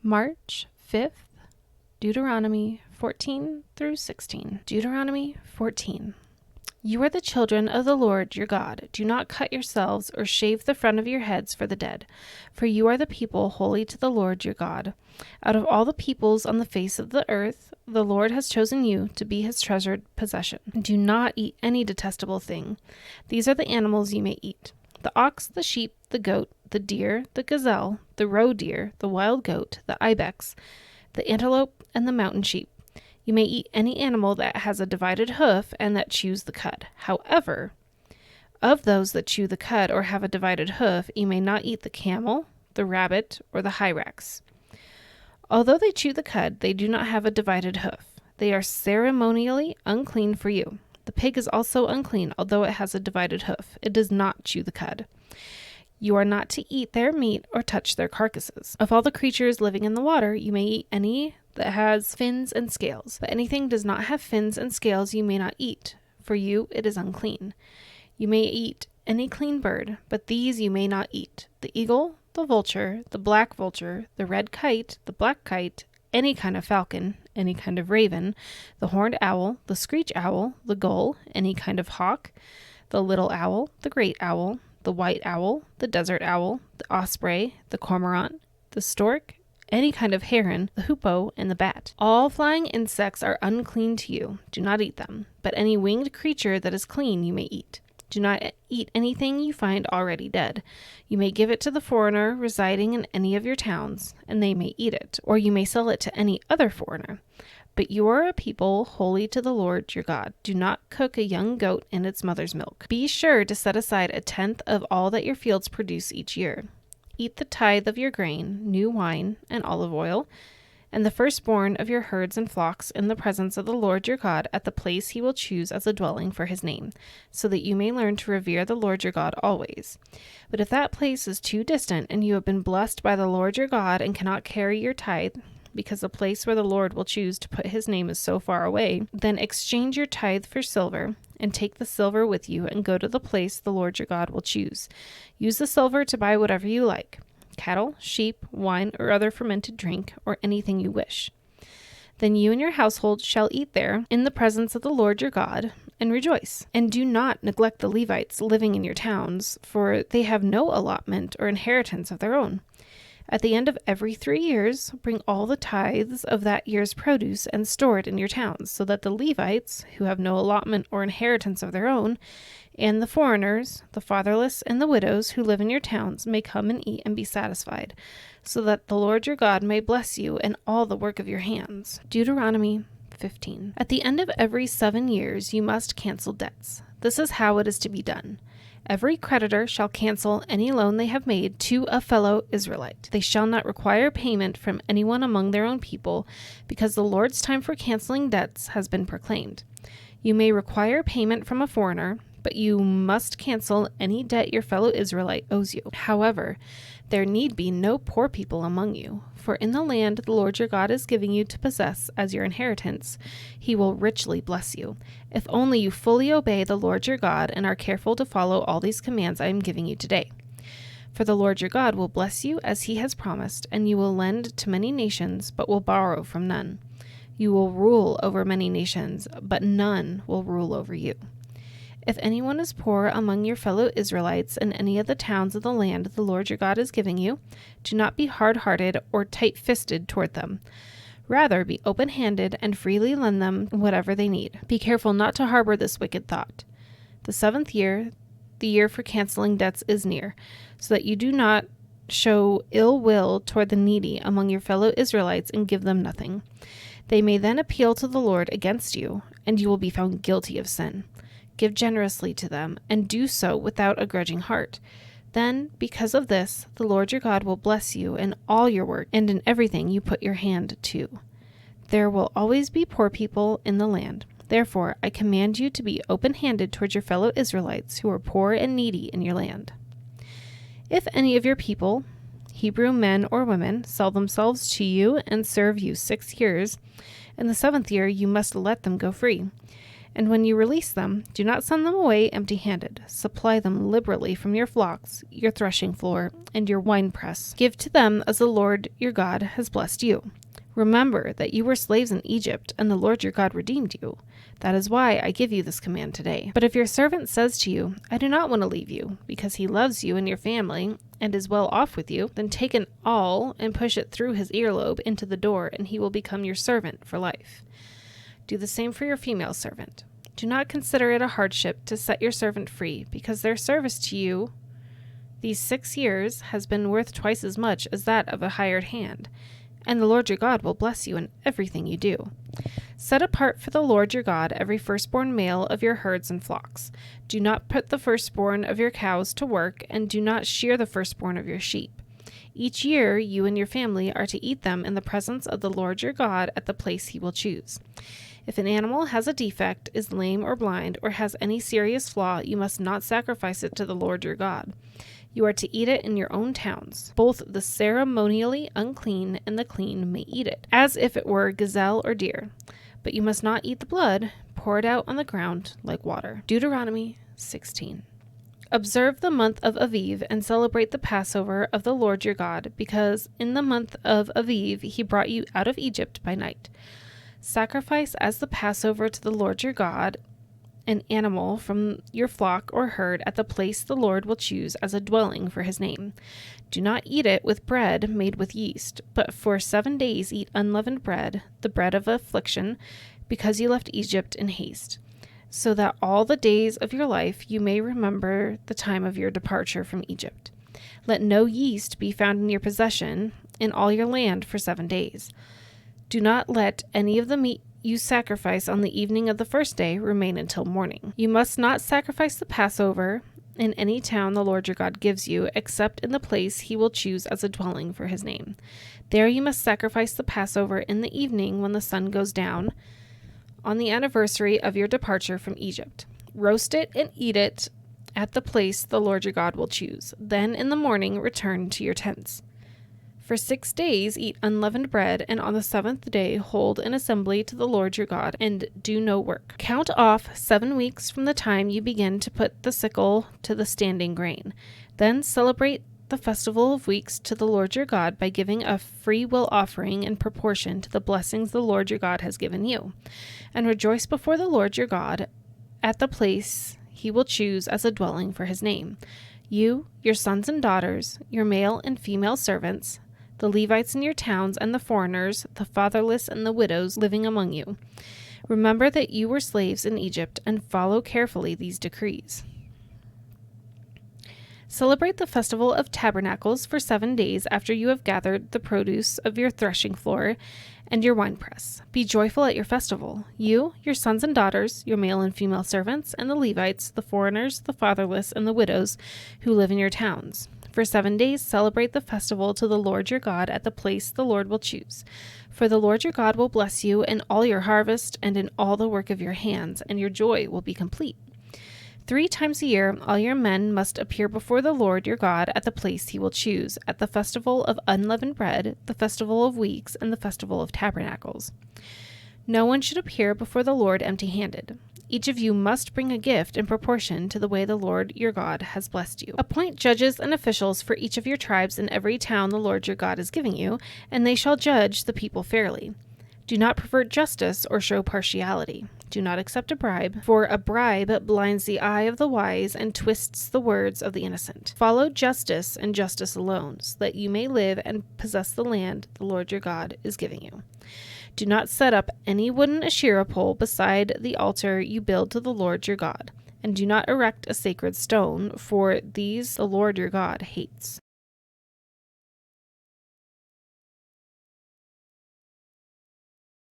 March 5th, Deuteronomy 14 through 16. Deuteronomy 14. You are the children of the Lord your God. Do not cut yourselves or shave the front of your heads for the dead, for you are the people holy to the Lord your God. Out of all the peoples on the face of the earth, the Lord has chosen you to be his treasured possession. Do not eat any detestable thing. These are the animals you may eat: the ox, the sheep, the goat, the deer, the gazelle, the roe deer, the wild goat, the ibex, the antelope, and the mountain sheep. You may eat any animal that has a divided hoof and that chews the cud. However, of those that chew the cud or have a divided hoof, you may not eat the camel, the rabbit, or the hyrax. Although they chew the cud, they do not have a divided hoof. They are ceremonially unclean for you. The pig is also unclean, although it has a divided hoof. It does not chew the cud. You are not to eat their meat or touch their carcasses. Of all the creatures living in the water, you may eat any that has fins and scales, but anything does not have fins and scales you may not eat. For you it is unclean. You may eat any clean bird, but these you may not eat: the eagle, the vulture, the black vulture, the red kite, the black kite, any kind of falcon, any kind of raven, the horned owl, the screech owl, the gull, any kind of hawk, the little owl, the great owl, the white owl, the desert owl, the osprey, the cormorant, the stork, any kind of heron, the hoopoe, and the bat. All flying insects are unclean to you. Do not eat them. But any winged creature that is clean you may eat. Do not eat anything you find already dead. You may give it to the foreigner residing in any of your towns, and they may eat it, or you may sell it to any other foreigner. But you are a people holy to the Lord your God. Do not cook a young goat in its mother's milk. Be sure to set aside 1/10 of all that your fields produce each year. Eat the tithe of your grain, new wine, and olive oil, and the firstborn of your herds and flocks in the presence of the Lord your God at the place he will choose as a dwelling for his name, so that you may learn to revere the Lord your God always. But if that place is too distant and you have been blessed by the Lord your God and cannot carry your tithe, because the place where the Lord will choose to put his name is so far away, then exchange your tithe for silver, and take the silver with you and go to the place the Lord your God will choose. Use the silver to buy whatever you like: cattle, sheep, wine, or other fermented drink, or anything you wish. Then you and your household shall eat there in the presence of the Lord your God and rejoice. And do not neglect the Levites living in your towns, for they have no allotment or inheritance of their own. At the end of every 3 years, bring all the tithes of that year's produce and store it in your towns, so that the Levites, who have no allotment or inheritance of their own, and the foreigners, the fatherless, and the widows who live in your towns may come and eat and be satisfied, so that the Lord your God may bless you in all the work of your hands. Deuteronomy 15. At the end of every 7 years, you must cancel debts. This is how it is to be done. Every creditor shall cancel any loan they have made to a fellow Israelite. They shall not require payment from anyone among their own people, because the Lord's time for canceling debts has been proclaimed. You may require payment from a foreigner, but you must cancel any debt your fellow Israelite owes you. However, there need be no poor people among you, for in the land the Lord your God is giving you to possess as your inheritance, he will richly bless you, if only you fully obey the Lord your God and are careful to follow all these commands I am giving you today. For the Lord your God will bless you as he has promised, and you will lend to many nations, but will borrow from none. You will rule over many nations, but none will rule over you. If anyone is poor among your fellow Israelites in any of the towns of the land the Lord your God is giving you, do not be hard-hearted or tight-fisted toward them. Rather, be open-handed and freely lend them whatever they need. Be careful not to harbor this wicked thought. The 7th year, the year for canceling debts, is near, so that you do not show ill will toward the needy among your fellow Israelites and give them nothing. They may then appeal to the Lord against you, and you will be found guilty of sin. Give generously to them, and do so without a grudging heart. Then, because of this, the Lord your God will bless you in all your work and in everything you put your hand to. There will always be poor people in the land. Therefore, I command you to be open-handed towards your fellow Israelites who are poor and needy in your land. If any of your people, Hebrew men or women, sell themselves to you and serve you 6 years, in the 7th year you must let them go free. And when you release them, do not send them away empty-handed. Supply them liberally from your flocks, your threshing floor, and your winepress. Give to them as the Lord your God has blessed you. Remember that you were slaves in Egypt, and the Lord your God redeemed you. That is why I give you this command today. But if your servant says to you, I do not want to leave you, because he loves you and your family, and is well off with you, then take an awl and push it through his earlobe into the door, and he will become your servant for life. Do the same for your female servant. Do not consider it a hardship to set your servant free, because their service to you these 6 years has been worth twice as much as that of a hired hand, and the Lord your God will bless you in everything you do. Set apart for the Lord your God every firstborn male of your herds and flocks. Do not put the firstborn of your cows to work, and do not shear the firstborn of your sheep. Each year you and your family are to eat them in the presence of the Lord your God at the place he will choose. If an animal has a defect, is lame or blind, or has any serious flaw, you must not sacrifice it to the Lord your God. You are to eat it in your own towns. Both the ceremonially unclean and the clean may eat it, as if it were gazelle or deer. But you must not eat the blood. Pour it out on the ground like water. Deuteronomy 16. Observe the month of Aviv and celebrate the Passover of the Lord your God, because in the month of Aviv he brought you out of Egypt by night. Sacrifice as the Passover to the Lord your God an animal from your flock or herd at the place the Lord will choose as a dwelling for his name. Do not eat it with bread made with yeast, but for 7 days eat unleavened bread, the bread of affliction, because you left Egypt in haste, so that all the days of your life you may remember the time of your departure from Egypt. Let no yeast be found in your possession in all your land for 7 days. Do not let any of the meat you sacrifice on the evening of the first day remain until morning. You must not sacrifice the Passover in any town the Lord your God gives you, except in the place he will choose as a dwelling for his name. There you must sacrifice the Passover in the evening when the sun goes down, on the anniversary of your departure from Egypt. Roast it and eat it at the place the Lord your God will choose. Then in the morning return to your tents. For 6 days eat unleavened bread, and on the 7th day hold an assembly to the Lord your God, and do no work. Count off 7 weeks from the time you begin to put the sickle to the standing grain. Then celebrate the festival of weeks to the Lord your God by giving a free will offering in proportion to the blessings the Lord your God has given you. And rejoice before the Lord your God at the place he will choose as a dwelling for his name. You, your sons and daughters, your male and female servants, the Levites in your towns, and the foreigners, the fatherless and the widows living among you. Remember that you were slaves in Egypt, and follow carefully these decrees. Celebrate the festival of tabernacles for 7 days after you have gathered the produce of your threshing floor and your winepress. Be joyful at your festival, you, your sons and daughters, your male and female servants, and the Levites, the foreigners, the fatherless, and the widows who live in your towns. For 7 days celebrate the festival to the Lord your God at the place the Lord will choose. For the Lord your God will bless you in all your harvest and in all the work of your hands, and your joy will be complete. 3 times a year all your men must appear before the Lord your God at the place he will choose, at the festival of unleavened bread, the festival of weeks, and the festival of tabernacles. No one should appear before the Lord empty-handed. Each of you must bring a gift in proportion to the way the Lord your God has blessed you. Appoint judges and officials for each of your tribes in every town the Lord your God is giving you, and they shall judge the people fairly. Do not pervert justice or show partiality. Do not accept a bribe, for a bribe blinds the eye of the wise and twists the words of the innocent. Follow justice and justice alone, so that you may live and possess the land the Lord your God is giving you. Do not set up any wooden Asherah pole beside the altar you build to the Lord your God, and do not erect a sacred stone, for these the Lord your God hates.